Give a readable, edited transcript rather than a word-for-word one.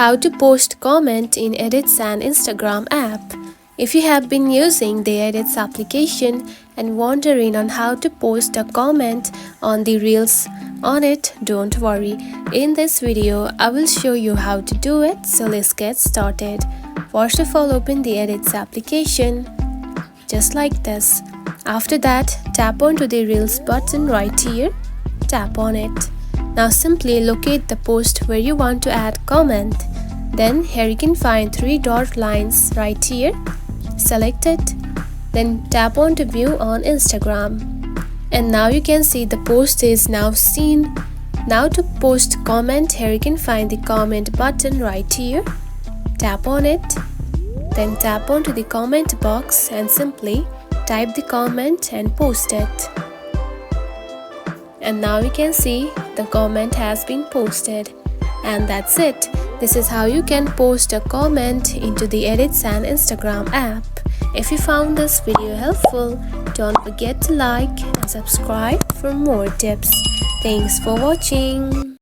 How to post comment in Edits and Instagram app. If you have been using the Edits application and wondering on how to post a comment on the Reels on it, don't worry. In this video, I will show you how to do it, so let's get started. First of all, open the Edits application, just like this. After that, tap onto the Reels button right here, tap on it. Now simply locate the post where you want to add comment. Then here you can find 3 dot lines right here. Select it. Then tap on to view on Instagram. And now you can see the post is now seen. Now to post comment, here you can find the comment button right here. Tap on it. Then tap onto the comment box and simply type the comment and post it. And now you can see the comment has been posted. And that's it. This is how you can post a comment into the Edits and Instagram app. If you found this video helpful, don't forget to like and subscribe for more tips. Thanks for watching.